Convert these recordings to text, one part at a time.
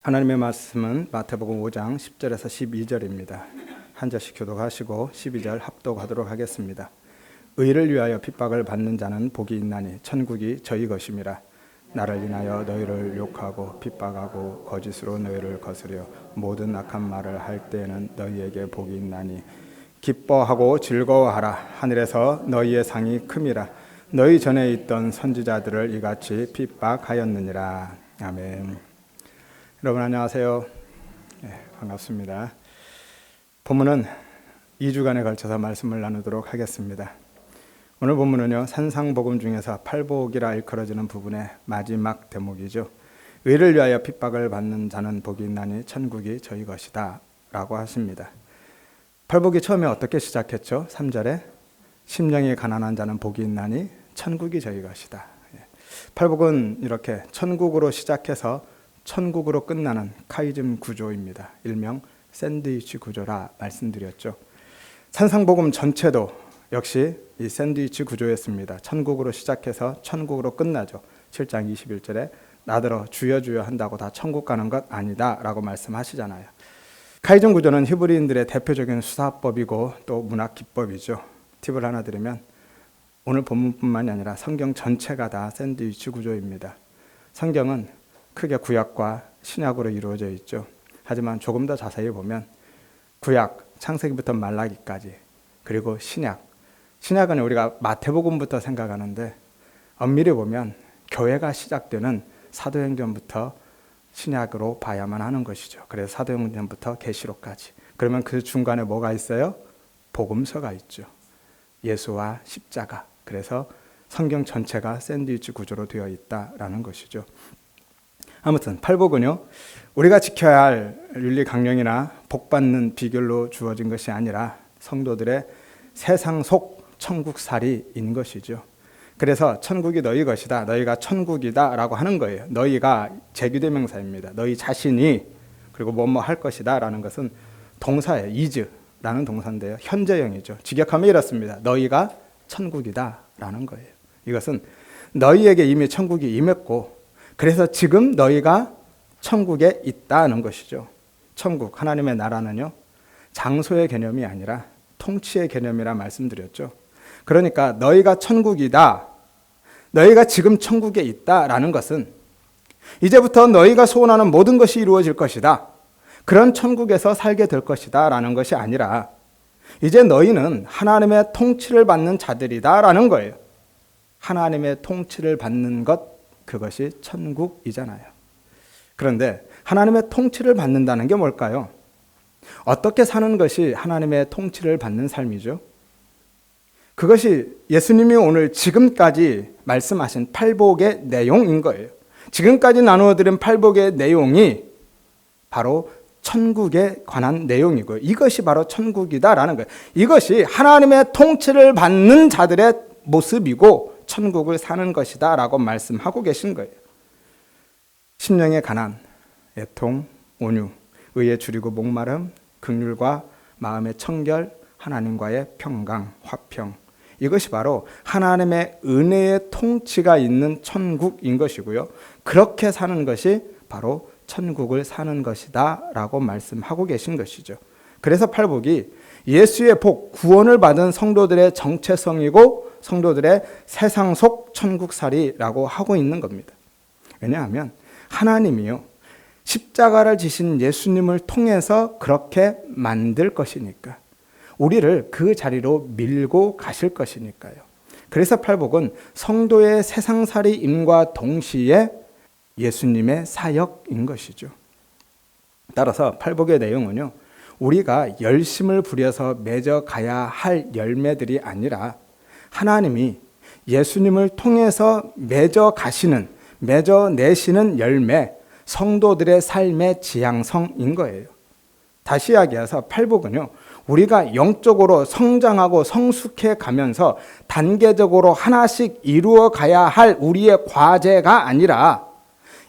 하나님의 말씀은 마태복음 5장 10절에서 12절입니다. 한 절씩 교독하시고 12절 합독하도록 하겠습니다. 의를 위하여 핍박을 받는 자는 복이 있나니 천국이 저희 것임이라. 나를 인하여 너희를 욕하고 핍박하고 거짓으로 너희를 거스려 모든 악한 말을 할 때에는 너희에게 복이 있나니 기뻐하고 즐거워하라. 하늘에서 너희의 상이 큼이라. 너희 전에 있던 선지자들을 이같이 핍박하였느니라. 아멘. 여러분 안녕하세요. 반갑습니다. 본문은 2주간에 걸쳐서 말씀을 나누도록 하겠습니다. 오늘 본문은요, 산상복음 중에서 팔복이라 일컬어지는 부분의 마지막 대목이죠. 의를 위하여 핍박을 받는 자는 복이 있나니 천국이 저희 것이다 라고 하십니다. 팔복이 처음에 어떻게 시작했죠? 3절에 심령이 가난한 자는 복이 있나니 천국이 저희 것이다. 팔복은 이렇게 천국으로 시작해서 천국으로 끝나는 카이즘 구조입니다. 일명 샌드위치 구조라 말씀드렸죠. 산상복음 전체도 역시 이 샌드위치 구조였습니다. 천국으로 시작해서 천국으로 끝나죠. 7장 21절에 나더러 주여 주여 한다고 다 천국 가는 것 아니다 라고 말씀하시잖아요. 카이즘 구조는 히브리인들의 대표적인 수사법이고 또 문학 기법이죠. 팁을 하나 드리면 오늘 본문뿐만이 아니라 성경 전체가 다 샌드위치 구조입니다. 성경은 크게 구약과 신약으로 이루어져 있죠. 하지만 조금 더 자세히 보면 구약, 창세기부터 말라기까지, 그리고 신약은 우리가 마태복음부터 생각하는데 엄밀히 보면 교회가 시작되는 사도행전부터 신약으로 봐야만 하는 것이죠. 그래서 사도행전부터 계시록까지. 그러면 그 중간에 뭐가 있어요? 복음서가 있죠. 예수와 십자가. 그래서 성경 전체가 샌드위치 구조로 되어 있다라는 것이죠. 아무튼 팔복은요, 우리가 지켜야 할 윤리 강령이나 복받는 비결로 주어진 것이 아니라 성도들의 세상 속 천국살이인 것이죠. 그래서 천국이 너희 것이다, 너희가 천국이다 라고 하는 거예요. 너희가 제규대명사입니다. 너희 자신이 그리고 뭐뭐 할 것이다 라는 것은 동사예요. is라는 동사인데요, 현재형이죠. 직역하면 이렇습니다. 너희가 천국이다 라는 거예요. 이것은 너희에게 이미 천국이 임했고 그래서 지금 너희가 천국에 있다는 것이죠. 천국, 하나님의 나라는요, 장소의 개념이 아니라 통치의 개념이라 말씀드렸죠. 그러니까 너희가 천국이다, 너희가 지금 천국에 있다라는 것은 이제부터 너희가 소원하는 모든 것이 이루어질 것이다, 그런 천국에서 살게 될 것이다 라는 것이 아니라 이제 너희는 하나님의 통치를 받는 자들이다라는 거예요. 하나님의 통치를 받는 것, 그것이 천국이잖아요. 그런데 하나님의 통치를 받는다는 게 뭘까요? 어떻게 사는 것이 하나님의 통치를 받는 삶이죠? 그것이 예수님이 오늘 지금까지 말씀하신 팔복의 내용인 거예요. 지금까지 나누어드린 팔복의 내용이 바로 천국에 관한 내용이고요. 이것이 바로 천국이다라는 거예요. 이것이 하나님의 통치를 받는 자들의 모습이고 천국을 사는 것이다 라고 말씀하고 계신 거예요. 심령의 가난, 애통, 온유, 의에 줄이고 목마름, 긍휼과 마음의 청결, 하나님과의 평강, 화평, 이것이 바로 하나님의 은혜의 통치가 있는 천국인 것이고요. 그렇게 사는 것이 바로 천국을 사는 것이다 라고 말씀하고 계신 것이죠. 그래서 팔복이 예수의 복, 구원을 받은 성도들의 정체성이고 성도들의 세상 속 천국살이라고 하고 있는 겁니다. 왜냐하면 하나님이요, 십자가를 지신 예수님을 통해서 그렇게 만들 것이니까, 우리를 그 자리로 밀고 가실 것이니까요. 그래서 팔복은 성도의 세상살이임과 동시에 예수님의 사역인 것이죠. 따라서 팔복의 내용은요, 우리가 열심을 부려서 맺어가야 할 열매들이 아니라 하나님이 예수님을 통해서 맺어내시는 열매, 성도들의 삶의 지향성인 거예요. 다시 이야기해서 팔복은요, 우리가 영적으로 성장하고 성숙해 가면서 단계적으로 하나씩 이루어 가야 할 우리의 과제가 아니라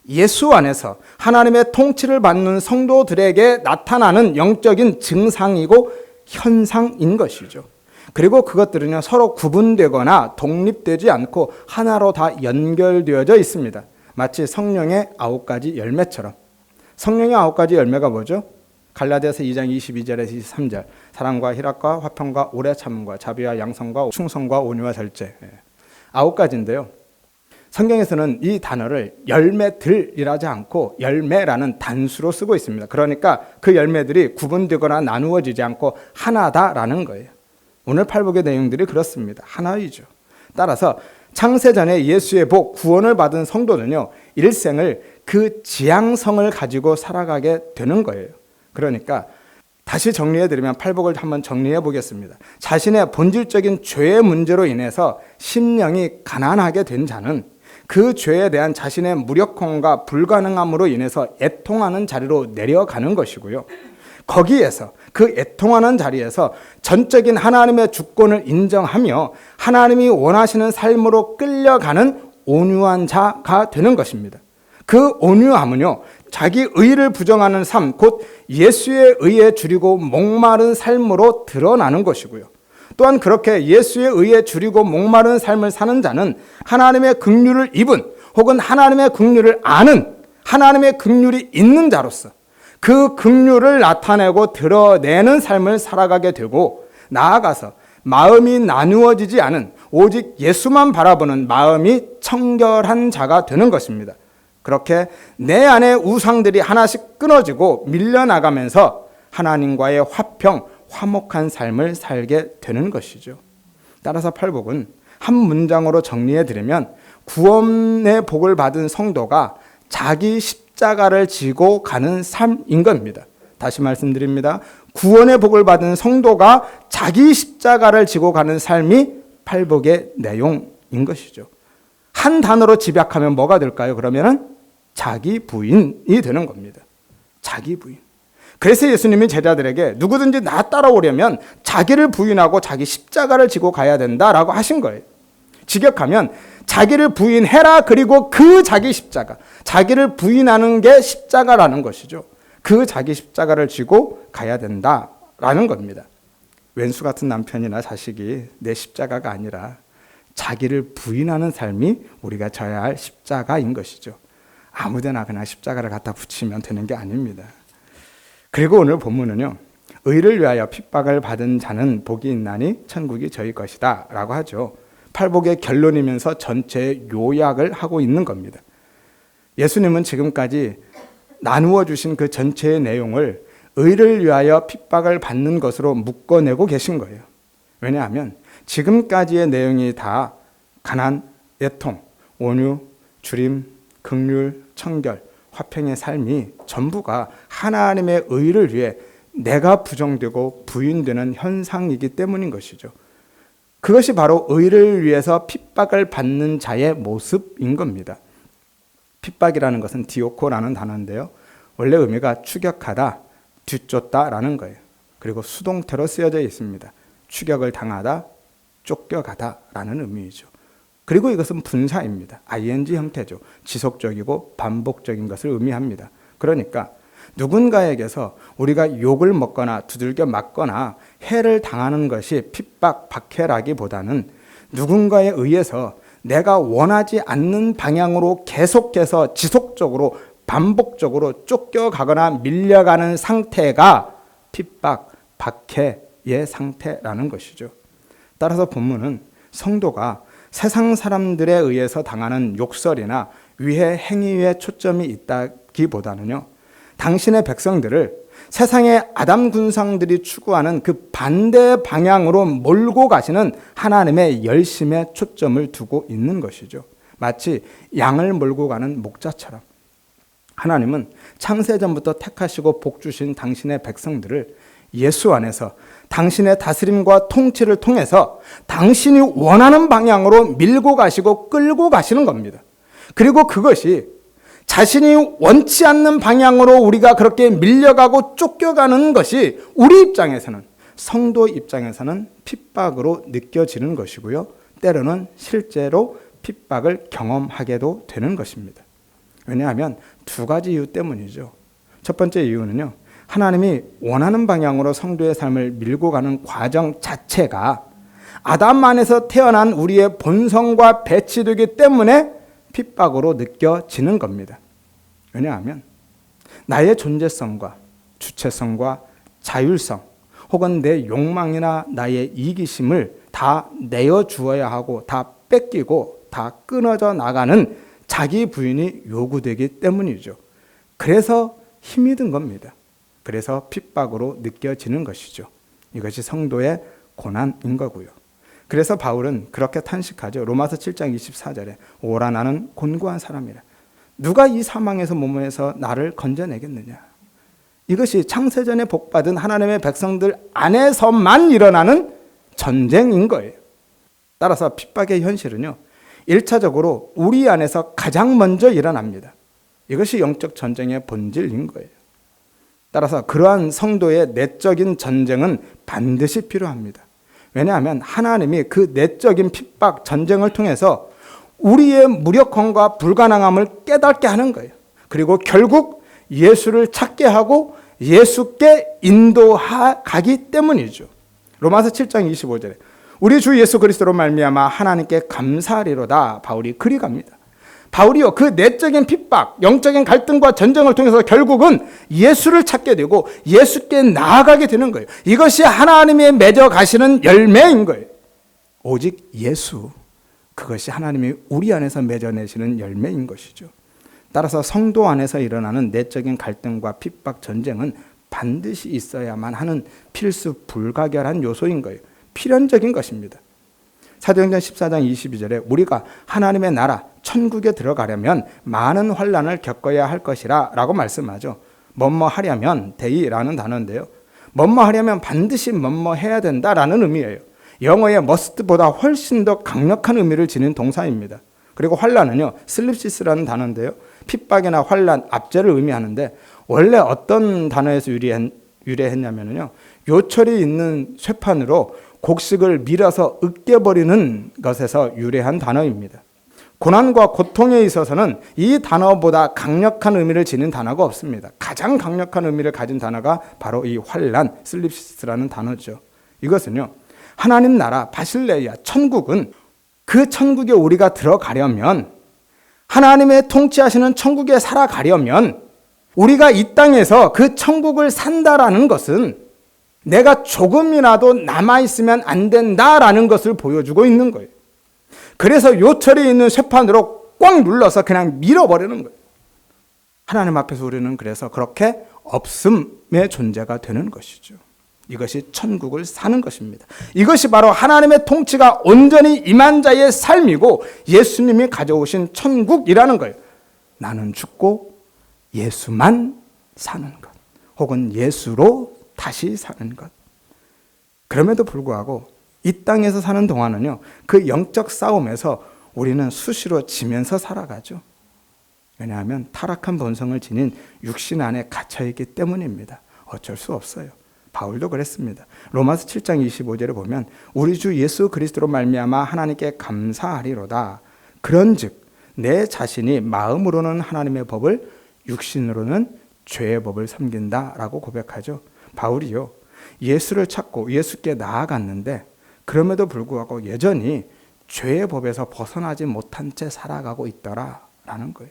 예수 안에서 하나님의 통치를 받는 성도들에게 나타나는 영적인 증상이고 현상인 것이죠. 그리고 그것들은요, 서로 구분되거나 독립되지 않고 하나로 다 연결되어져 있습니다. 마치 성령의 9가지 열매처럼 성령의 9가지 열매가 뭐죠? 갈라디아서 2장 22절에서 23절. 사랑과 희락과 화평과 오래 참음과 자비와 양성과 충성과 온유와 절제. 9가지인데요. 성경에서는 이 단어를 열매들이라지 않고 열매라는 단수로 쓰고 있습니다. 그러니까 그 열매들이 구분되거나 나누어지지 않고 하나다라는 거예요. 오늘 팔복의 내용들이 그렇습니다. 하나이죠. 따라서 창세전에 예수의 복, 구원을 받은 성도는요, 일생을 그 지향성을 가지고 살아가게 되는 거예요. 그러니까 다시 정리해드리면 팔복을 한번 정리해 보겠습니다. 자신의 본질적인 죄의 문제로 인해서 심령이 가난하게 된 자는 그 죄에 대한 자신의 무력함과 불가능함으로 인해서 애통하는 자리로 내려가는 것이고요. 거기에서 그 애통하는 자리에서 전적인 하나님의 주권을 인정하며 하나님이 원하시는 삶으로 끌려가는 온유한 자가 되는 것입니다. 그 온유함은요, 자기 의를 부정하는 삶, 곧 예수의 의에 줄이고 목마른 삶으로 드러나는 것이고요. 또한 그렇게 예수의 의에 줄이고 목마른 삶을 사는 자는 하나님의 긍휼을 입은 혹은 하나님의 긍휼을 아는 하나님의 긍휼이 있는 자로서 그 긍휼을 나타내고 드러내는 삶을 살아가게 되고, 나아가서 마음이 나누어지지 않은 오직 예수만 바라보는 마음이 청결한 자가 되는 것입니다. 그렇게 내 안의 우상들이 하나씩 끊어지고 밀려나가면서 하나님과의 화평, 화목한 삶을 살게 되는 것이죠. 따라서 팔복은 한 문장으로 정리해드리면 구원의 복을 받은 성도가 자기 십자가를 지고 가는 삶인 겁니다. 다시 말씀드립니다. 구원의 복을 받은 성도가 자기 십자가를 지고 가는 삶이 팔복의 내용인 것이죠. 한 단어로 집약하면 뭐가 될까요? 그러면은 자기 부인이 되는 겁니다. 자기 부인. 그래서 예수님이 제자들에게 누구든지 나 따라오려면 자기를 부인하고 자기 십자가를 지고 가야 된다라고 하신 거예요. 직역하면 자기를 부인해라, 그리고 그 자기 십자가, 자기를 부인하는 게 십자가라는 것이죠. 그 자기 십자가를 지고 가야 된다라는 겁니다. 왼수 같은 남편이나 자식이 내 십자가가 아니라 자기를 부인하는 삶이 우리가 져야 할 십자가인 것이죠. 아무데나 그냥 십자가를 갖다 붙이면 되는 게 아닙니다. 그리고 오늘 본문은요, 의를 위하여 핍박을 받은 자는 복이 있나니 천국이 저희 것이다 라고 하죠. 팔복의 결론이면서 전체의 요약을 하고 있는 겁니다. 예수님은 지금까지 나누어 주신 그 전체의 내용을 의를 위하여 핍박을 받는 것으로 묶어내고 계신 거예요. 왜냐하면 지금까지의 내용이 다 가난, 애통, 온유, 주림, 긍휼, 청결, 화평의 삶이 전부가 하나님의 의를 위해 내가 부정되고 부인되는 현상이기 때문인 것이죠. 그것이 바로 의를 위해서 핍박을 받는 자의 모습인 겁니다. 핍박이라는 것은 디오코라는 단어인데요, 원래 의미가 추격하다, 뒤쫓다라는 거예요. 그리고 수동태로 쓰여져 있습니다. 추격을 당하다, 쫓겨가다라는 의미이죠. 그리고 이것은 분사입니다. ing 형태죠. 지속적이고 반복적인 것을 의미합니다. 그러니까 누군가에게서 우리가 욕을 먹거나 두들겨 맞거나 해를 당하는 것이 핍박, 박해라기보다는 누군가에 의해서 내가 원하지 않는 방향으로 계속해서 지속적으로 반복적으로 쫓겨가거나 밀려가는 상태가 핍박, 박해의 상태라는 것이죠. 따라서 본문은 성도가 세상 사람들에 의해서 당하는 욕설이나 위해 행위에 초점이 있다기보다는요, 당신의 백성들을 세상의 아담 군상들이 추구하는 그 반대 방향으로 몰고 가시는 하나님의 열심에 초점을 두고 있는 것이죠. 마치 양을 몰고 가는 목자처럼 하나님은 창세전부터 택하시고 복 주신 당신의 백성들을 예수 안에서 당신의 다스림과 통치를 통해서 당신이 원하는 방향으로 밀고 가시고 끌고 가시는 겁니다. 그리고 그것이 자신이 원치 않는 방향으로 우리가 그렇게 밀려가고 쫓겨가는 것이 우리 입장에서는, 성도 입장에서는 핍박으로 느껴지는 것이고요. 때로는 실제로 핍박을 경험하게도 되는 것입니다. 왜냐하면 두 가지 이유 때문이죠. 첫 번째 이유는요, 하나님이 원하는 방향으로 성도의 삶을 밀고 가는 과정 자체가 아담 안에서 태어난 우리의 본성과 배치되기 때문에 핍박으로 느껴지는 겁니다. 왜냐하면 나의 존재성과 주체성과 자율성 혹은 내 욕망이나 나의 이기심을 다 내어주어야 하고 다 뺏기고 다 끊어져 나가는 자기 부인이 요구되기 때문이죠. 그래서 힘이 든 겁니다. 그래서 핍박으로 느껴지는 것이죠. 이것이 성도의 고난인 거고요. 그래서 바울은 그렇게 탄식하죠. 로마서 7장 24절에 오라 나는 곤고한 사람이라. 누가 이 사망에서 몸에서 나를 건져내겠느냐. 이것이 창세전에 복받은 하나님의 백성들 안에서만 일어나는 전쟁인 거예요. 따라서 핍박의 현실은요, 1차적으로 우리 안에서 가장 먼저 일어납니다. 이것이 영적 전쟁의 본질인 거예요. 따라서 그러한 성도의 내적인 전쟁은 반드시 필요합니다. 왜냐하면 하나님이 그 내적인 핍박, 전쟁을 통해서 우리의 무력함과 불가능함을 깨닫게 하는 거예요. 그리고 결국 예수를 찾게 하고 예수께 인도하기 때문이죠. 로마서 7장 25절에 우리 주 예수 그리스도로 말미암아 하나님께 감사하리로다. 바울이 그리 갑니다. 바울이요, 그 내적인 핍박, 영적인 갈등과 전쟁을 통해서 결국은 예수를 찾게 되고 예수께 나아가게 되는 거예요. 이것이 하나님이 맺어 가시는 열매인 거예요. 오직 예수, 그것이 하나님이 우리 안에서 맺어내시는 열매인 것이죠. 따라서 성도 안에서 일어나는 내적인 갈등과 핍박, 전쟁은 반드시 있어야만 하는 필수 불가결한 요소인 거예요. 필연적인 것입니다. 사도행전 14장 22절에 우리가 하나님의 나라 천국에 들어가려면 많은 환난을 겪어야 할 것이라 라고 말씀하죠. 뭐뭐 하려면 대의라는 단어인데요, 뭐뭐 하려면 반드시 뭐뭐 해야 된다라는 의미예요. 영어의 must보다 훨씬 더 강력한 의미를 지닌 동사입니다. 그리고 환난은요, 슬립시스라는 단어인데요, 핍박이나 환난, 압제를 의미하는데 원래 어떤 단어에서 유래했냐면요, 요철이 있는 쇠판으로 곡식을 밀어서 으깨버리는 것에서 유래한 단어입니다. 고난과 고통에 있어서는 이 단어보다 강력한 의미를 지닌 단어가 없습니다. 가장 강력한 의미를 가진 단어가 바로 이 환난, 슬립시스라는 단어죠. 이것은요, 하나님 나라, 바실레이아, 천국은 그 천국에 우리가 들어가려면, 하나님의 통치하시는 천국에 살아가려면 우리가 이 땅에서 그 천국을 산다라는 것은 내가 조금이라도 남아있으면 안 된다라는 것을 보여주고 있는 거예요. 그래서 요철이 있는 쇠판으로 꽉 눌러서 그냥 밀어버리는 거예요. 하나님 앞에서 우리는 그래서 그렇게 없음의 존재가 되는 것이죠. 이것이 천국을 사는 것입니다. 이것이 바로 하나님의 통치가 온전히 임한 자의 삶이고 예수님이 가져오신 천국이라는 거예요. 나는 죽고 예수만 사는 것, 혹은 예수로 다시 사는 것. 그럼에도 불구하고 이 땅에서 사는 동안은요, 그 영적 싸움에서 우리는 수시로 지면서 살아가죠. 왜냐하면 타락한 본성을 지닌 육신 안에 갇혀있기 때문입니다. 어쩔 수 없어요. 바울도 그랬습니다. 로마서 7장 25절에 보면 우리 주 예수 그리스도로 말미암아 하나님께 감사하리로다. 그런즉 내 자신이 마음으로는 하나님의 법을, 육신으로는 죄의 법을 섬긴다라고 고백하죠. 바울이요, 예수를 찾고 예수께 나아갔는데 그럼에도 불구하고 여전히 죄의 법에서 벗어나지 못한 채 살아가고 있더라라는 거예요.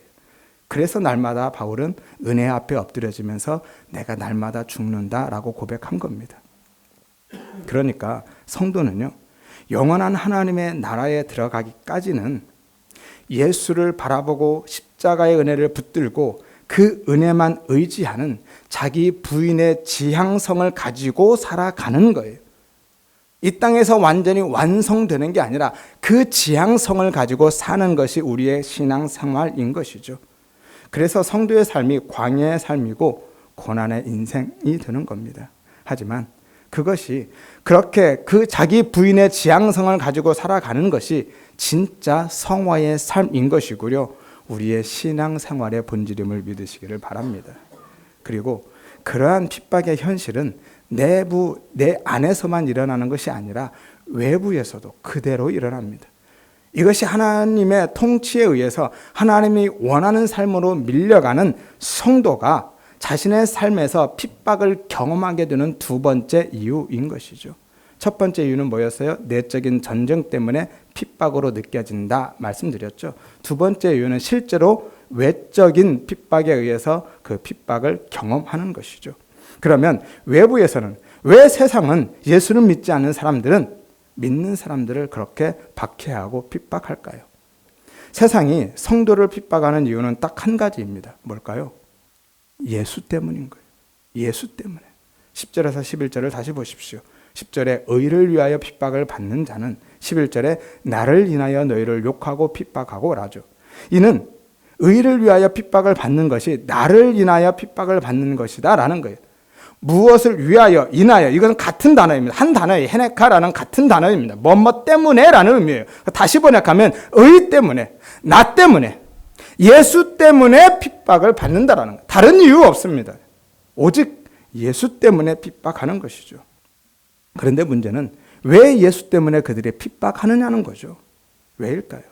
그래서 날마다 바울은 은혜 앞에 엎드려지면서 내가 날마다 죽는다라고 고백한 겁니다. 그러니까 성도는요, 영원한 하나님의 나라에 들어가기까지는 예수를 바라보고 십자가의 은혜를 붙들고 그 은혜만 의지하는 자기 부인의 지향성을 가지고 살아가는 거예요. 이 땅에서 완전히 완성되는 게 아니라 그 지향성을 가지고 사는 것이 우리의 신앙생활인 것이죠. 그래서 성도의 삶이 광야의 삶이고 고난의 인생이 되는 겁니다. 하지만 그것이 그렇게 그 자기 부인의 지향성을 가지고 살아가는 것이 진짜 성화의 삶인 것이고요, 우리의 신앙생활의 본질임을 믿으시기를 바랍니다. 그리고 그러한 핍박의 현실은 내 안에서만 일어나는 것이 아니라 외부에서도 그대로 일어납니다. 이것이 하나님의 통치에 의해서 하나님이 원하는 삶으로 밀려가는 성도가 자신의 삶에서 핍박을 경험하게 되는 두 번째 이유인 것이죠. 첫 번째 이유는 뭐였어요? 내적인 전쟁 때문에 핍박으로 느껴진다 말씀드렸죠. 두 번째 이유는 실제로 외적인 핍박에 의해서 그 핍박을 경험하는 것이죠. 그러면 외부에서는 왜 세상은 예수를 믿지 않는 사람들은 믿는 사람들을 그렇게 박해하고 핍박할까요? 세상이 성도를 핍박하는 이유는 딱 한 가지입니다. 뭘까요? 예수 때문인 거예요. 예수 때문에. 10절에서 11절을 다시 보십시오. 10절에 의를 위하여 핍박을 받는 자는 11절에 나를 인하여 너희를 욕하고 핍박하고 라죠. 이는 의를 위하여 핍박을 받는 것이 나를 인하여 핍박을 받는 것이다 라는 거예요. 무엇을 위하여, 인하여, 이건 같은 단어입니다. 한 단어의 헤네카라는 같은 단어입니다. 뭐뭐 때문에 라는 의미예요. 다시 번역하면 의 때문에, 나 때문에, 예수 때문에 핍박을 받는다라는 거예요. 다른 이유 없습니다. 오직 예수 때문에 핍박하는 것이죠. 그런데 문제는 왜 예수 때문에 그들이 핍박하느냐는 거죠. 왜일까요?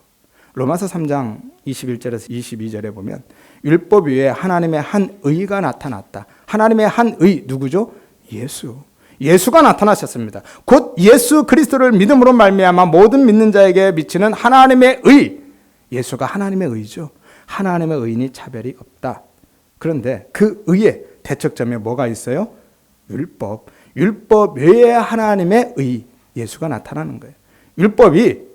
로마서 3장 21절에서 22절에 보면 율법 위에 하나님의 한 의가 나타났다. 하나님의 한 의, 누구죠? 예수. 예수가 나타나셨습니다. 곧 예수 그리스도를 믿음으로 말미암아 모든 믿는 자에게 미치는 하나님의 의. 예수가 하나님의 의죠. 하나님의 의인이 차별이 없다. 그런데 그 의의 대척점에 뭐가 있어요? 율법. 율법 외에 하나님의 의, 예수가 나타나는 거예요. 율법이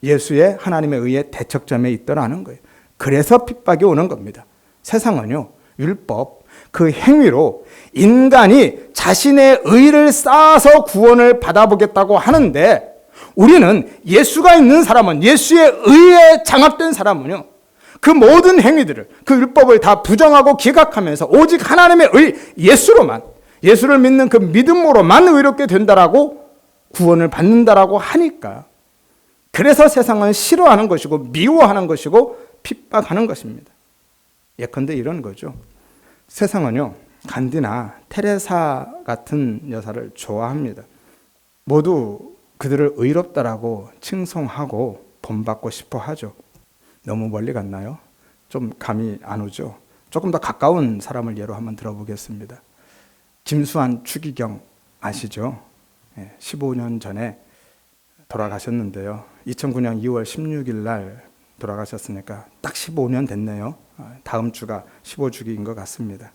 예수의 하나님의 의의 대척점에 있더라는 거예요. 그래서 핍박이 오는 겁니다. 세상은요, 율법, 그 행위로 인간이 자신의 의를 쌓아서 구원을 받아보겠다고 하는데 우리는 예수가 있는 사람은, 예수의 의에 장악된 사람은요, 그 모든 행위들을, 그 율법을 다 부정하고 기각하면서 오직 하나님의 의, 예수로만, 예수를 믿는 그 믿음으로만 의롭게 된다라고 구원을 받는다라고 하니까, 그래서 세상은 싫어하는 것이고 미워하는 것이고 핍박하는 것입니다. 예컨대 이런 거죠. 세상은요, 간디나 테레사 같은 여사를 좋아합니다. 모두 그들을 의롭다라고 칭송하고 본받고 싶어 하죠. 너무 멀리 갔나요? 좀 감이 안 오죠? 조금 더 가까운 사람을 예로 한번 들어보겠습니다. 김수환 추기경 아시죠? 15년 전에 돌아가셨는데요. 2009년 2월 16일 날 돌아가셨으니까 딱 15년 됐네요. 다음 주가 15주기인 것 같습니다.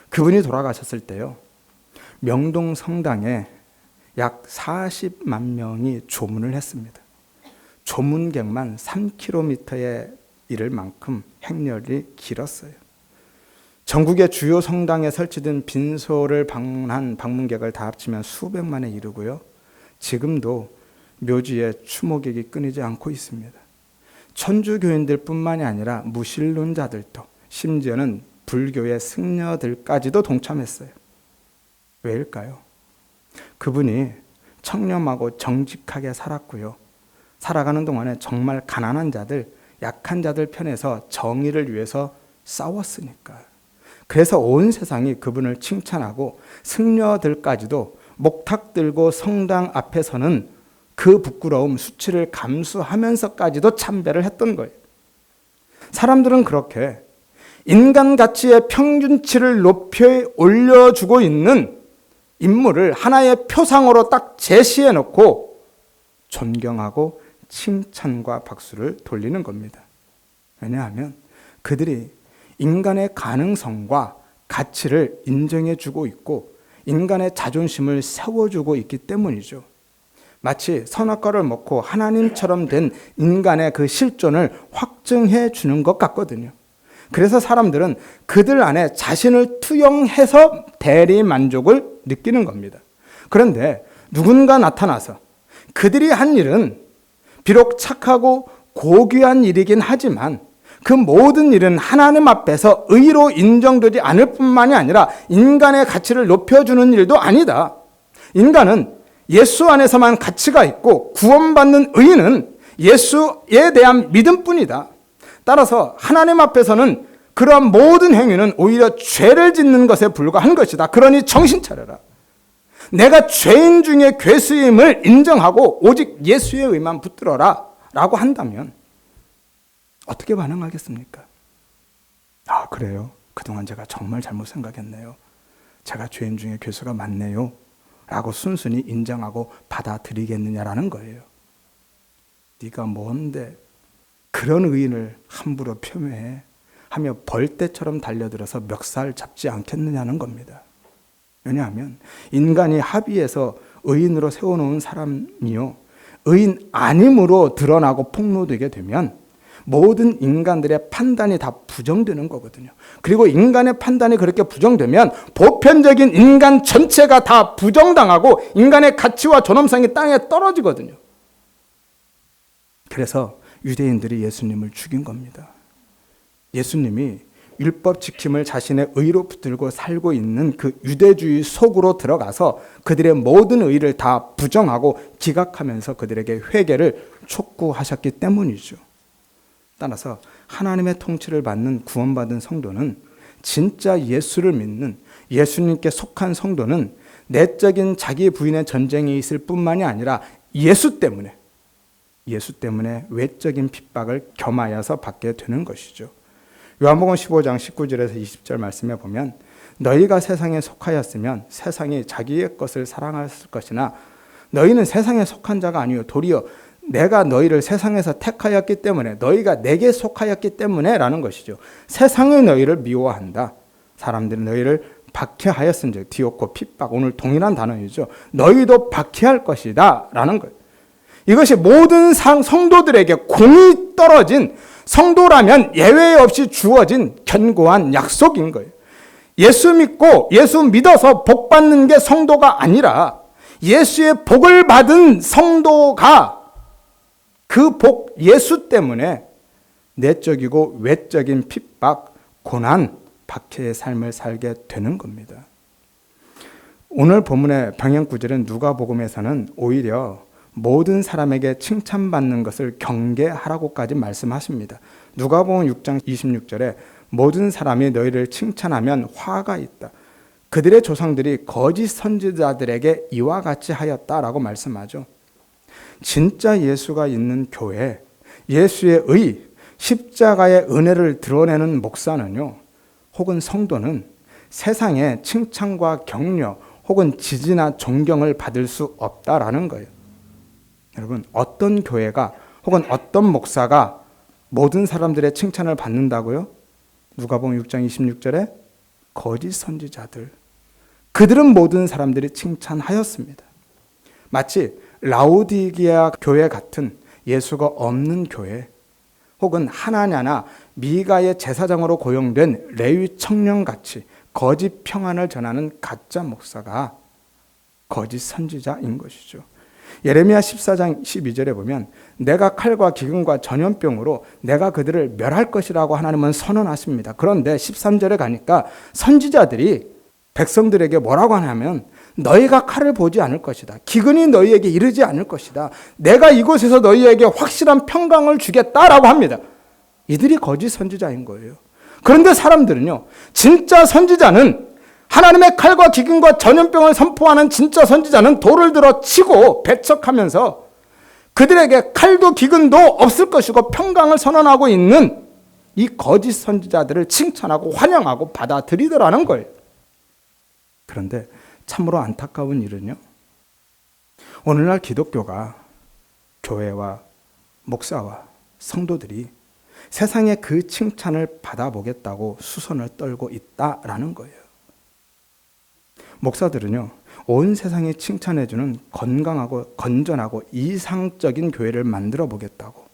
그분이 돌아가셨을 때요, 명동 성당에 약 40만 명이 조문을 했습니다. 조문객만 3km에 이를 만큼 행렬이 길었어요. 전국의 주요 성당에 설치된 빈소를 방문한 방문객을 다 합치면 수백만에 이르고요. 지금도 묘지에 추모객이 끊이지 않고 있습니다. 천주교인들뿐만이 아니라 무신론자들도, 심지어는 불교의 승려들까지도 동참했어요. 왜일까요? 그분이 청렴하고 정직하게 살았고요. 살아가는 동안에 정말 가난한 자들, 약한 자들 편에서 정의를 위해서 싸웠으니까. 그래서 온 세상이 그분을 칭찬하고 승려들까지도 목탁 들고 성당 앞에서는 그 부끄러움, 수치를 감수하면서까지도 참배를 했던 거예요. 사람들은 그렇게 인간 가치의 평균치를 높여 올려주고 있는 인물을 하나의 표상으로 딱 제시해 놓고 존경하고 칭찬과 박수를 돌리는 겁니다. 왜냐하면 그들이 인간의 가능성과 가치를 인정해 주고 있고 인간의 자존심을 세워주고 있기 때문이죠. 마치 선악과를 먹고 하나님처럼 된 인간의 그 실존을 확증해 주는 것 같거든요. 그래서 사람들은 그들 안에 자신을 투영해서 대리 만족을 느끼는 겁니다. 그런데 누군가 나타나서 그들이 한 일은 비록 착하고 고귀한 일이긴 하지만 그 모든 일은 하나님 앞에서 의로 인정되지 않을 뿐만이 아니라 인간의 가치를 높여주는 일도 아니다. 인간은 예수 안에서만 가치가 있고 구원받는 의인은 예수에 대한 믿음뿐이다. 따라서 하나님 앞에서는 그러한 모든 행위는 오히려 죄를 짓는 것에 불과한 것이다. 그러니 정신 차려라. 내가 죄인 중에 괴수임을 인정하고 오직 예수의 의만 붙들어라 라고 한다면 어떻게 반응하겠습니까? 아, 그래요? 그동안 제가 정말 잘못 생각했네요. 제가 죄인 중에 괴수가 많네요 라고 순순히 인정하고 받아들이겠느냐라는 거예요. 네가 뭔데 그런 의인을 함부로 폄훼해? 하며 벌떼처럼 달려들어서 멱살 잡지 않겠느냐는 겁니다. 왜냐하면 인간이 합의해서 의인으로 세워놓은 사람이요, 의인 아님으로 드러나고 폭로되게 되면 모든 인간들의 판단이 다 부정되는 거거든요. 그리고 인간의 판단이 그렇게 부정되면 보편적인 인간 전체가 다 부정당하고 인간의 가치와 존엄성이 땅에 떨어지거든요. 그래서 유대인들이 예수님을 죽인 겁니다. 예수님이 율법 지킴을 자신의 의로 붙들고 살고 있는 그 유대주의 속으로 들어가서 그들의 모든 의를 다 부정하고 기각하면서 그들에게 회개를 촉구하셨기 때문이죠. 따라서 하나님의 통치를 받는 구원받은 성도는, 진짜 예수를 믿는 예수님께 속한 성도는 내적인 자기 부인의 전쟁이 있을 뿐만이 아니라 예수 때문에 외적인 핍박을 겸하여서 받게 되는 것이죠. 요한복음 15장 19절에서 20절 말씀에 보면 너희가 세상에 속하였으면 세상이 자기의 것을 사랑했을 것이나 너희는 세상에 속한 자가 아니요 도리어 내가 너희를 세상에서 택하였기 때문에, 너희가 내게 속하였기 때문에 라는 것이죠. 세상이 너희를 미워한다. 사람들이 너희를 박해하였은즉, 디오코 핍박, 오늘 동일한 단어이죠. 너희도 박해할 것이다 라는 것. 이것이 모든 성도들에게 공이 떨어진, 성도라면 예외 없이 주어진 견고한 약속인 거예요. 예수 믿고 예수 믿어서 복 받는 게 성도가 아니라 예수의 복을 받은 성도가 그 복, 예수 때문에 내적이고 외적인 핍박, 고난, 박해의 삶을 살게 되는 겁니다. 오늘 본문의 병행구절은 누가복음에서는 오히려 모든 사람에게 칭찬받는 것을 경계하라고까지 말씀하십니다. 누가복음 6장 26절에 모든 사람이 너희를 칭찬하면 화가 있다. 그들의 조상들이 거짓 선지자들에게 이와 같이 하였다라고 말씀하죠. 진짜 예수가 있는 교회, 예수의 의, 십자가의 은혜를 드러내는 목사는요, 혹은 성도는 세상에 칭찬과 격려 혹은 지지나 존경을 받을 수 없다라는 거예요. 여러분, 어떤 교회가 혹은 어떤 목사가 모든 사람들의 칭찬을 받는다고요? 누가복음 6장 26절에 거짓 선지자들, 그들은 모든 사람들이 칭찬하였습니다. 마치 라오디게아 교회 같은 예수가 없는 교회, 혹은 하나냐나 미가의 제사장으로 고용된 레위 청년같이 거짓 평안을 전하는 가짜 목사가 거짓 선지자인 것이죠. 예레미야 14장 12절에 보면 내가 칼과 기근과 전염병으로 내가 그들을 멸할 것이라고 하나님은 선언하십니다. 그런데 13절에 가니까 선지자들이 백성들에게 뭐라고 하냐면 너희가 칼을 보지 않을 것이다. 기근이 너희에게 이르지 않을 것이다. 내가 이곳에서 너희에게 확실한 평강을 주겠다라고 합니다. 이들이 거짓 선지자인 거예요. 그런데 사람들은요, 진짜 선지자는, 하나님의 칼과 기근과 전염병을 선포하는 진짜 선지자는 돌을 들어 치고 배척하면서 그들에게 칼도 기근도 없을 것이고 평강을 선언하고 있는 이 거짓 선지자들을 칭찬하고 환영하고 받아들이더라는 거예요. 그런데 참으로 안타까운 일은요, 오늘날 기독교가, 교회와 목사와 성도들이 세상의 그 칭찬을 받아보겠다고 수선을 떨고 있다라는 거예요. 목사들은요, 온 세상이 칭찬해주는 건강하고 건전하고 이상적인 교회를 만들어 보겠다고,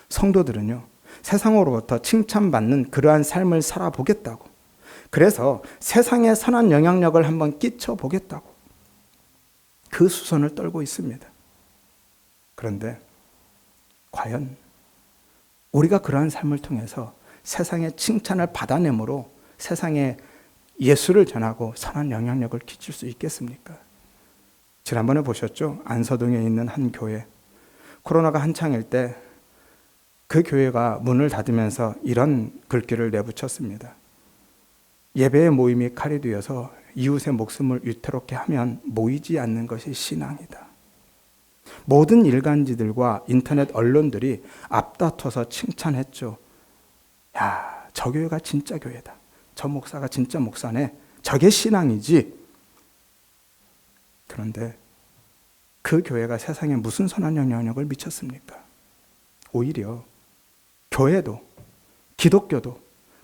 성도들은요, 세상으로부터 칭찬받는 그러한 삶을 살아보겠다고, 그래서 세상에 선한 영향력을 한번 끼쳐보겠다고 그 수선을 떨고 있습니다. 그런데 과연 우리가 그러한 삶을 통해서 세상의 칭찬을 받아내므로 세상에 예수를 전하고 선한 영향력을 끼칠 수 있겠습니까? 지난번에 보셨죠? 안서동에 있는 한 교회, 코로나가 한창일 때 그 교회가 문을 닫으면서 이런 글귀를 내붙였습니다. 예배의 모임이 칼이 되어서 이웃의 목숨을 위태롭게 하면 모이지 않는 것이 신앙이다. 모든 일간지들과 인터넷 언론들이 앞다퉈서 칭찬했죠. 야, 저 교회가 진짜 교회다. 저 목사가 진짜 목사네. 저게 신앙이지. 그런데 그 교회가 세상에 무슨 선한 영향력을 미쳤습니까? 오히려 교회도, 기독교도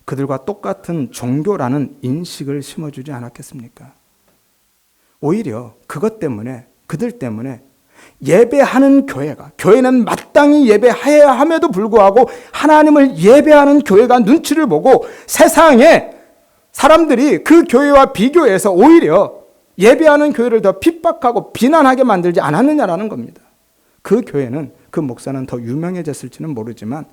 그들과 똑같은 종교라는 인식을 심어주지 않았겠습니까? 오히려 그것 때문에, 그들 때문에 예배하는 교회는 마땅히 예배해야 함에도 불구하고 하나님을 예배하는 교회가 눈치를 보고 세상에 사람들이 그 교회와 비교해서 오히려 예배하는 교회를 더 핍박하고 비난하게 만들지 않았느냐라는 겁니다. 그 교회는, 그 목사는 더 유명해졌을지는 모르지만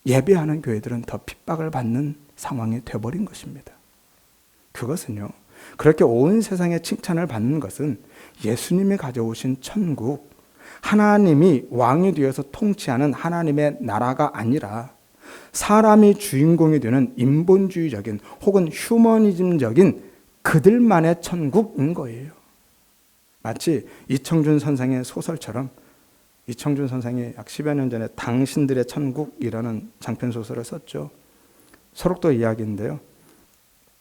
예배하는 교회들은 더 핍박을 받는 상황이 되어버린 것입니다. 그것은요, 그렇게 온 세상의 칭찬을 받는 것은 예수님이 가져오신 천국, 하나님이 왕이 되어서 통치하는 하나님의 나라가 아니라 사람이 주인공이 되는 인본주의적인 혹은 휴머니즘적인 그들만의 천국인 거예요. 마치 이청준 선생의 소설처럼, 이청준 선생이 약 10여 년 전에 당신들의 천국이라는 장편 소설을 썼죠. 소록도 이야기인데요.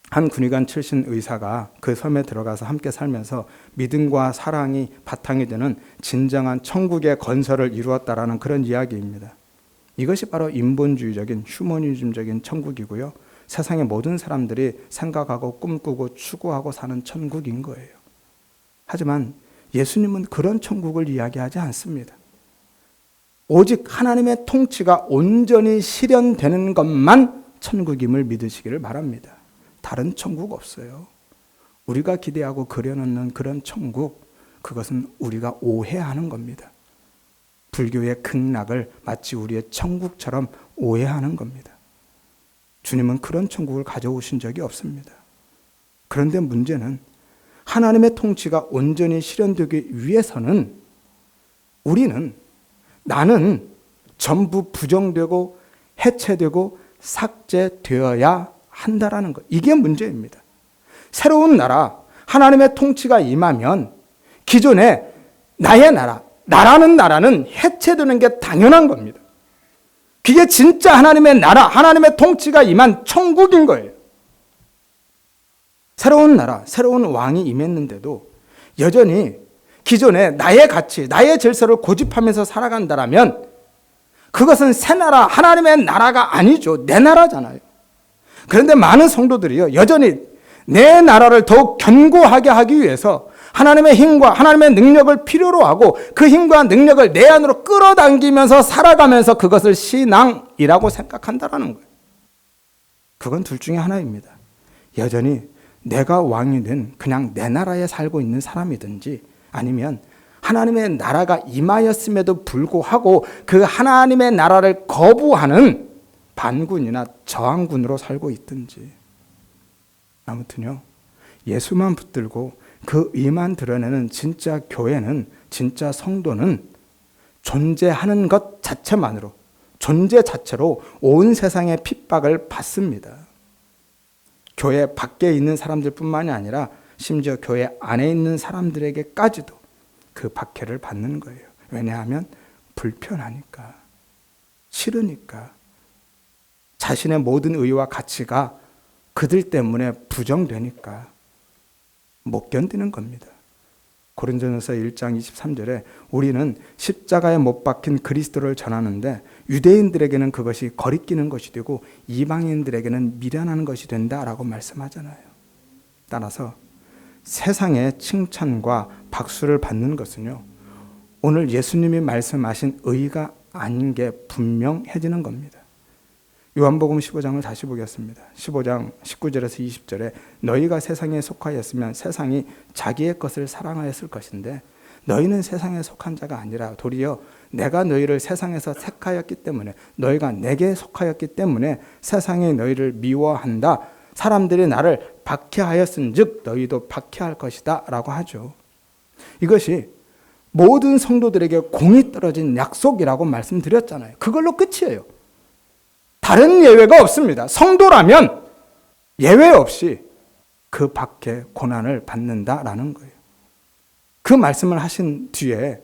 한 군의관 출신 의사가 그 섬에 들어가서 함께 살면서 믿음과 사랑이 바탕이 되는 진정한 천국의 건설을 이루었다라는 그런 이야기입니다. 이것이 바로 인본주의적인 휴머니즘적인 천국이고요. 세상의 모든 사람들이 생각하고 꿈꾸고 추구하고 사는 천국인 거예요. 하지만 예수님은 그런 천국을 이야기하지 않습니다. 오직 하나님의 통치가 온전히 실현되는 것만 천국임을 믿으시기를 바랍니다. 다른 천국 없어요. 우리가 기대하고 그려놓는 그런 천국, 그것은 우리가 오해하는 겁니다. 불교의 극락을 마치 우리의 천국처럼 오해하는 겁니다. 주님은 그런 천국을 가져오신 적이 없습니다. 그런데 문제는 하나님의 통치가 온전히 실현되기 위해서는 나는 전부 부정되고 해체되고 삭제되어야 한다라는 것. 이게 문제입니다. 새로운 나라, 하나님의 통치가 임하면 기존의 나의 나라는 나라는 해체되는 게 당연한 겁니다. 그게 진짜 하나님의 나라, 하나님의 통치가 임한 천국인 거예요. 새로운 나라, 새로운 왕이 임했는데도 여전히 기존의 나의 가치, 나의 질서를 고집하면서 살아간다라면 그것은 새 나라, 하나님의 나라가 아니죠. 내 나라잖아요. 그런데 많은 성도들이요, 여전히 내 나라를 더욱 견고하게 하기 위해서 하나님의 힘과 하나님의 능력을 필요로 하고 그 힘과 능력을 내 안으로 끌어당기면서 살아가면서 그것을 신앙이라고 생각한다라는 거예요. 그건 둘 중에 하나입니다. 여전히 내가 왕이 된 그냥 내 나라에 살고 있는 사람이든지 아니면 하나님의 나라가 임하였음에도 불구하고 그 하나님의 나라를 거부하는 반군이나 저항군으로 살고 있든지. 아무튼요, 예수만 붙들고 그 의만 드러내는 진짜 교회는, 진짜 성도는 존재하는 것 자체만으로, 존재 자체로 온 세상의 핍박을 받습니다. 교회 밖에 있는 사람들뿐만이 아니라 심지어 교회 안에 있는 사람들에게까지도 그 박해를 받는 거예요. 왜냐하면 불편하니까, 싫으니까, 자신의 모든 의와 가치가 그들 때문에 부정되니까 못 견디는 겁니다. 고린도전서 1장 23절에 우리는 십자가에 못 박힌 그리스도를 전하는데 유대인들에게는 그것이 거리끼는 것이 되고 이방인들에게는 미련한 것이 된다라고 말씀하잖아요. 따라서 세상의 칭찬과 박수를 받는 것은요, 오늘 예수님이 말씀하신 의가 아닌 게 분명해지는 겁니다. 요한복음 15장을 다시 보겠습니다. 15장 19절에서 20절에 너희가 세상에 속하였으면 세상이 자기의 것을 사랑하였을 것인데 너희는 세상에 속한 자가 아니라 도리어 내가 너희를 세상에서 택하였기 때문에, 너희가 내게 속하였기 때문에 세상이 너희를 미워한다. 사람들이 나를 박해하였은즉 너희도 박해할 것이다 라고 하죠. 이것이 모든 성도들에게 공이 떨어진 약속이라고 말씀드렸잖아요. 그걸로 끝이에요. 다른 예외가 없습니다. 성도라면 예외 없이 그 박해, 고난을 받는다라는 거예요. 그 말씀을 하신 뒤에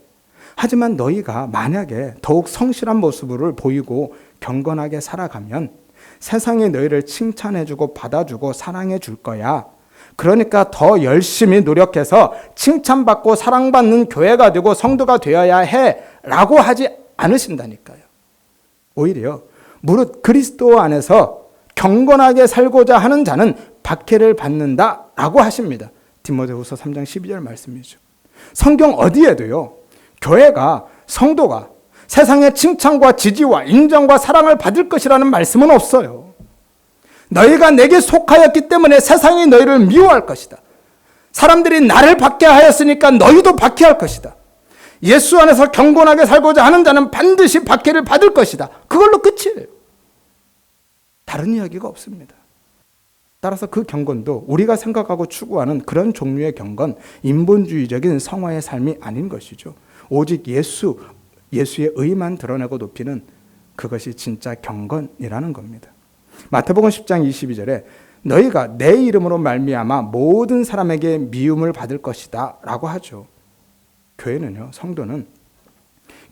하지만 너희가 만약에 더욱 성실한 모습을 보이고 경건하게 살아가면 세상이 너희를 칭찬해주고 받아주고 사랑해 줄 거야. 그러니까 더 열심히 노력해서 칭찬받고 사랑받는 교회가 되고 성도가 되어야 해 라고 하지 않으신다니까요. 오히려 무릇 그리스도 안에서 경건하게 살고자 하는 자는 박해를 받는다라고 하십니다. 디모데후서 3장 12절 말씀이죠. 성경 어디에도요, 교회가, 성도가 세상의 칭찬과 지지와 인정과 사랑을 받을 것이라는 말씀은 없어요. 너희가 내게 속하였기 때문에 세상이 너희를 미워할 것이다. 사람들이 나를 박해하였으니까 너희도 박해할 것이다. 예수 안에서 경건하게 살고자 하는 자는 반드시 박해를 받을 것이다. 그걸로 끝이에요. 다른 이야기가 없습니다. 따라서 그 경건도 우리가 생각하고 추구하는 그런 종류의 경건, 인본주의적인 성화의 삶이 아닌 것이죠. 오직 예수의 의만 드러내고 높이는 그것이 진짜 경건이라는 겁니다. 마태복음 10장 22절에 너희가 내 이름으로 말미암아 모든 사람에게 미움을 받을 것이다 라고 하죠. 교회는요, 성도는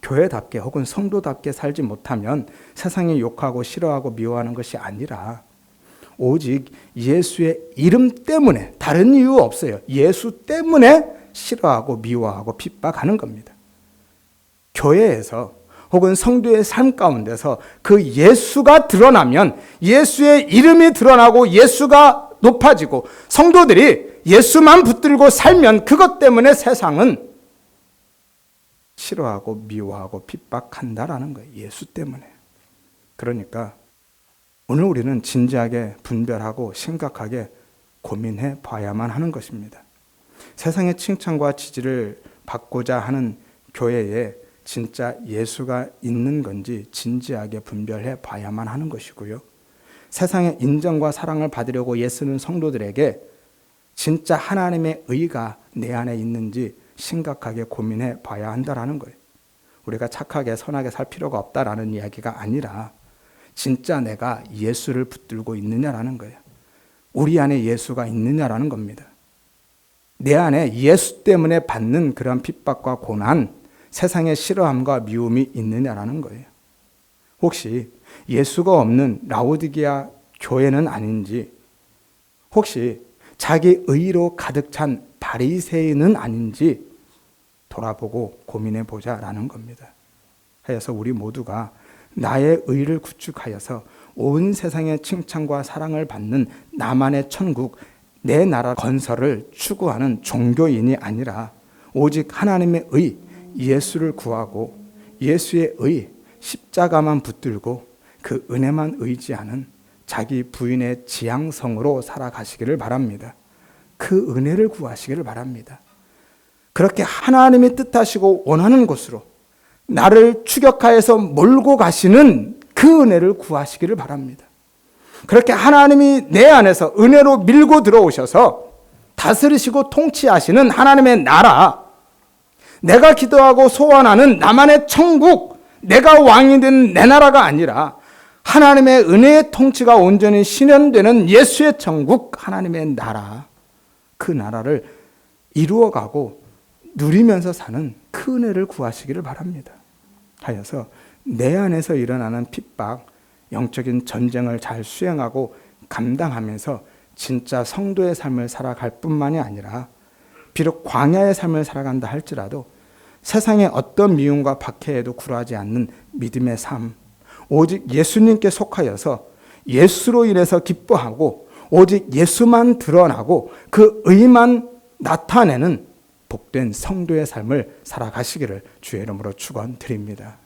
교회답게 혹은 성도답게 살지 못하면 세상이 욕하고 싫어하고 미워하는 것이 아니라 오직 예수의 이름 때문에, 다른 이유 없어요. 예수 때문에 싫어하고 미워하고 핍박하는 겁니다. 교회에서 혹은 성도의 삶 가운데서 그 예수가 드러나면, 예수의 이름이 드러나고 예수가 높아지고 성도들이 예수만 붙들고 살면 그것 때문에 세상은 싫어하고 미워하고 핍박한다라는 거예요. 예수 때문에. 그러니까 오늘 우리는 진지하게 분별하고 심각하게 고민해 봐야만 하는 것입니다. 세상의 칭찬과 지지를 받고자 하는 교회에 진짜 예수가 있는 건지 진지하게 분별해 봐야만 하는 것이고요. 세상의 인정과 사랑을 받으려고 애쓰는 성도들에게 진짜 하나님의 의가 내 안에 있는지 심각하게 고민해 봐야 한다라는 거예요. 우리가 착하게 선하게 살 필요가 없다라는 이야기가 아니라 진짜 내가 예수를 붙들고 있느냐라는 거예요. 우리 안에 예수가 있느냐라는 겁니다. 내 안에 예수 때문에 받는 그런 핍박과 고난, 세상의 싫어함과 미움이 있느냐라는 거예요. 혹시 예수가 없는 라오디게아 교회는 아닌지, 혹시 자기 의로 가득 찬 바리새인은 아닌지 돌아보고 고민해 보자라는 겁니다. 하여서 우리 모두가 나의 의를 구축하여서 온 세상의 칭찬과 사랑을 받는 나만의 천국, 내 나라 건설을 추구하는 종교인이 아니라 오직 하나님의 의, 예수를 구하고 예수의 의, 십자가만 붙들고 그 은혜만 의지하는 자기 부인의 지향성으로 살아가시기를 바랍니다. 그 은혜를 구하시기를 바랍니다. 그렇게 하나님이 뜻하시고 원하는 곳으로 나를 추격하여서 몰고 가시는 그 은혜를 구하시기를 바랍니다. 그렇게 하나님이 내 안에서 은혜로 밀고 들어오셔서 다스리시고 통치하시는 하나님의 나라, 내가 기도하고 소원하는 나만의 천국, 내가 왕이 된 내 나라가 아니라 하나님의 은혜의 통치가 온전히 실현되는 예수의 천국, 하나님의 나라, 그 나라를 이루어가고 누리면서 사는 그 은혜를 구하시기를 바랍니다. 하여서 내 안에서 일어나는 핍박, 영적인 전쟁을 잘 수행하고 감당하면서 진짜 성도의 삶을 살아갈 뿐만이 아니라 비록 광야의 삶을 살아간다 할지라도 세상의 어떤 미움과 박해에도 굴하지 않는 믿음의 삶, 오직 예수님께 속하여서 예수로 인해서 기뻐하고 오직 예수만 드러나고 그 의만 나타내는 복된 성도의 삶을 살아가시기를 주의 이름으로 축원드립니다.